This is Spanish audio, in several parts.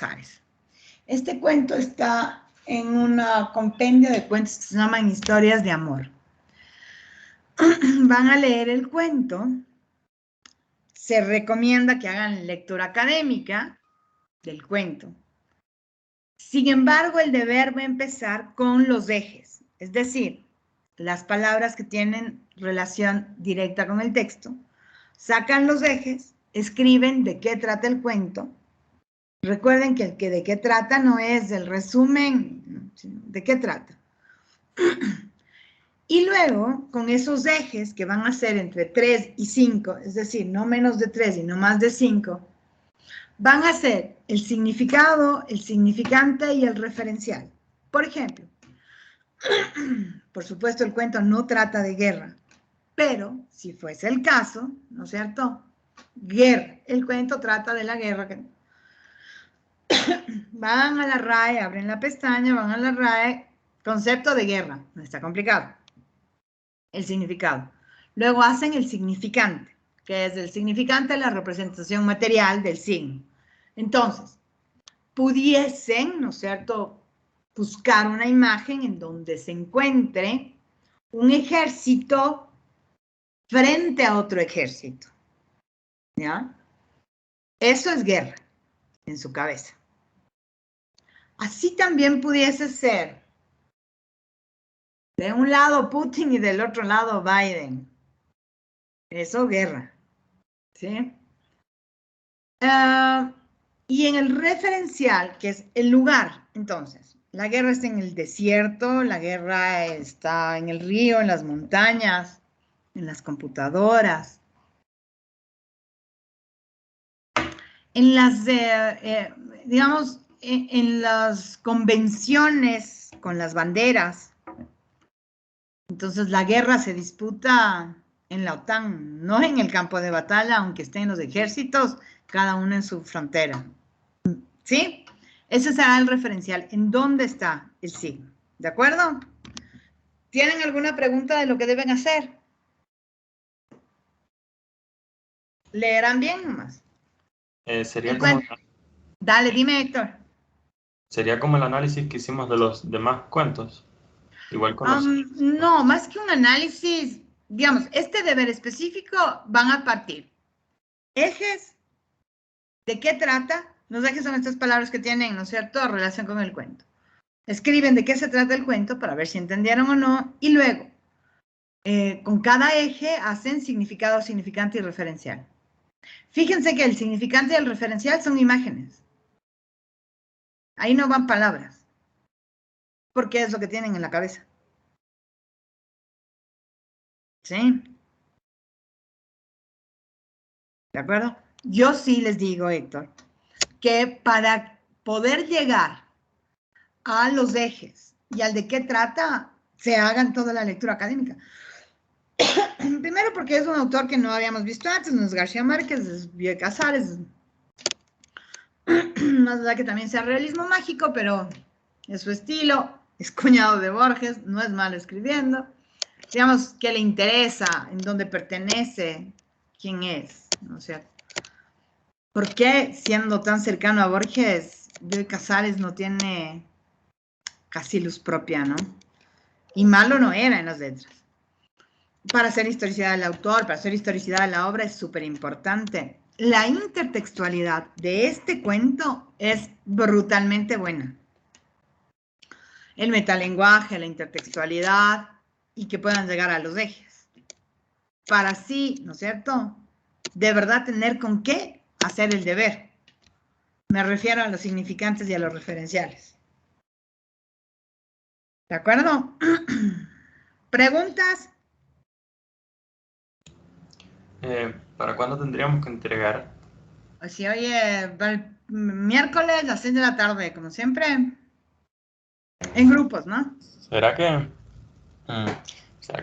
Casares. Este cuento está en una compendio de cuentos que se llaman Historias de Amor. Van a leer el cuento. Se recomienda que hagan lectura académica del cuento. Sin embargo, el deber va a empezar con los ejes, es decir, las palabras que tienen relación directa con el texto. Sacan los ejes, escriben de qué trata el cuento. Recuerden que el que de qué trata no es el resumen, sino de qué trata. Y luego, con esos ejes que van a ser entre 3 y 5, es decir, no menos de 3 y no más de 5, van a ser el significado, el significante y el referencial. Por ejemplo, por supuesto el cuento no trata de guerra, pero si fuese el caso, ¿no es cierto? Guerra, el cuento trata de la guerra. Van a la RAE, abren la pestaña, van a la RAE, concepto de guerra, no está complicado. El significado. Luego hacen el significante, que es el significante de la representación material del signo. Entonces, pudiesen, ¿no es cierto?, buscar una imagen en donde se encuentre un ejército frente a otro ejército. ¿Ya? Eso es guerra en su cabeza. Así también pudiese ser de un lado Putin y del otro lado Biden. Eso, guerra. ¿Sí? Y en el referencial, que es el lugar, entonces, la guerra está en el desierto, la guerra está en el río, en las montañas, en las computadoras, en las, digamos, en las convenciones con las banderas. Entonces, la guerra se disputa en la OTAN, no en el campo de batalla, aunque estén los ejércitos, cada uno en su frontera. ¿Sí? Ese será el referencial. ¿En dónde está el signo? ¿De acuerdo? ¿Tienen alguna pregunta de lo que deben hacer? ¿Leerán bien nomás? Sería como... Dale, dime, Héctor. ¿Sería como el análisis que hicimos de los demás cuentos? Igual con los... No, más que un análisis, digamos, este deber específico van a partir. Ejes, ¿de qué trata? Los ejes son estas palabras que tienen, ¿no es cierto?, relación con el cuento. Escriben de qué se trata el cuento para ver si entendieron o no, y luego, con cada eje hacen significado, significante y referencial. Fíjense que el significante y el referencial son imágenes. Ahí no van palabras, porque es lo que tienen en la cabeza. ¿Sí? ¿De acuerdo? Yo sí les digo, Héctor, que para poder llegar a los ejes y al de qué trata, se hagan toda la lectura académica. Primero porque es un autor que no habíamos visto antes, no es García Márquez, es Bioy Casares, más allá que también sea realismo mágico, pero es su estilo, es cuñado de Borges, no es malo escribiendo. Digamos, qué le interesa, en dónde pertenece, quién es, ¿no es cierto? ¿Por qué, siendo tan cercano a Borges, Bioy Casares no tiene casi luz propia, ¿no? Y malo no era en las letras. Para hacer historicidad del autor, para hacer historicidad de la obra es súper importante. La intertextualidad de este cuento es brutalmente buena. El metalenguaje, la intertextualidad y que puedan llegar a los ejes. Para así, ¿no es cierto?, de verdad tener con qué hacer el deber. Me refiero a los significantes y a los referenciales. ¿De acuerdo? ¿Preguntas? ¿Para cuándo tendríamos que entregar? Pues sí, oye, el miércoles a las 6 de la tarde, como siempre. En grupos, ¿no? ¿Será que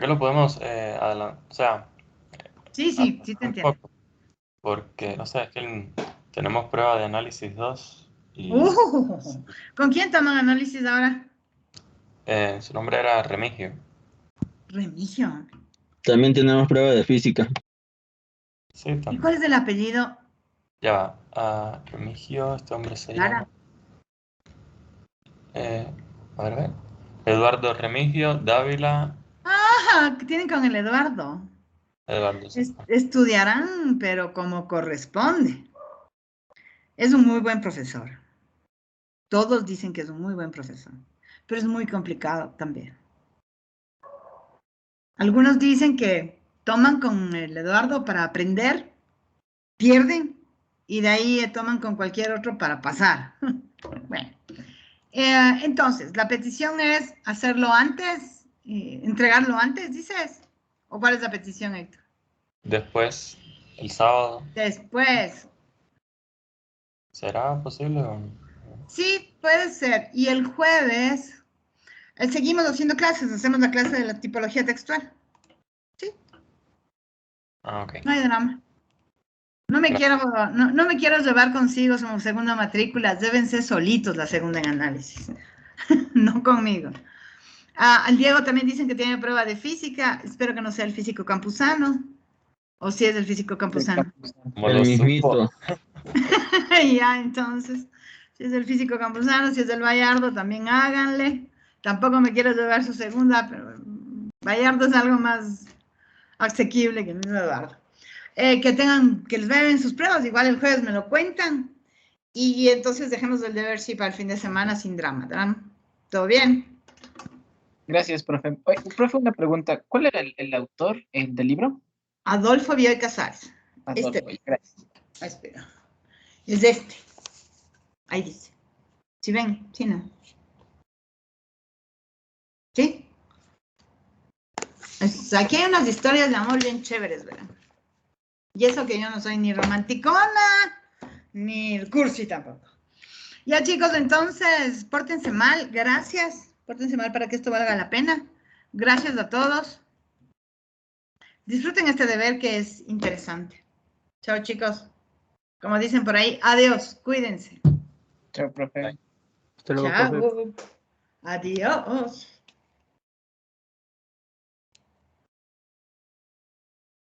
lo podemos adelantar? O sea, Sí, sí, sí te un entiendo. poco. Porque, o sea, es que tenemos prueba de análisis 2 y ¿Con quién toman análisis ahora? su nombre era Remigio. Remigio. También tenemos prueba de física. Sí, ¿Y cuál es el apellido? ya va. Remigio, este hombre se Lara. llama... A ver. Eduardo Remigio, Dávila, Ah, ¿qué tienen con el Eduardo? Eduardo. Estudiarán, pero como corresponde. Es un muy buen profesor. Todos dicen que es un muy buen profesor, pero es muy complicado también. Algunos dicen que toman con el Eduardo para aprender, pierden, y de ahí toman con cualquier otro para pasar. Bueno, entonces, la petición es hacerlo antes, entregarlo antes, dices. ¿O cuál es la petición, Héctor? Después, el sábado. Después. ¿Será posible o no? Sí, puede ser. Y el jueves seguimos haciendo clases, hacemos la clase de la tipología textual. Sí, Ah, ok. no hay drama. No me quiero llevar consigo su segunda matrícula, deben ser solitos la segunda en análisis, no conmigo. Al Diego también dicen que tiene prueba de física, espero que no sea el físico campusano, o si es el físico campusano. Como El lo mismito. supo. Ya, entonces, si es el físico campusano, si es del Bayardo, también háganle. Tampoco me quiero llevar su segunda, pero Bayardo es algo más asequible que el mismo Eduardo. Que les vayan sus pruebas, igual el jueves me lo cuentan. Y entonces dejemos el deber sí para el fin de semana sin drama. ¿Todo bien? Gracias, profe. Oye, profe, una pregunta. ¿Cuál era el autor del libro? Adolfo Bioy Casares. Adolfo, gracias. Espera. Es este. Ahí dice. ¿Sí ven? ¿Sí no? ¿Sí? Aquí hay unas historias de amor bien chéveres, ¿verdad? Y eso que yo no soy ni romanticona, ni cursi tampoco. Ya, chicos, entonces, pórtense mal. Gracias. Pórtense mal para que esto valga la pena. Gracias a todos. Disfruten este deber que es interesante. Chao, chicos. Como dicen por ahí, adiós. Cuídense. Chao, profe. Hasta luego, profe. Chao. Adiós.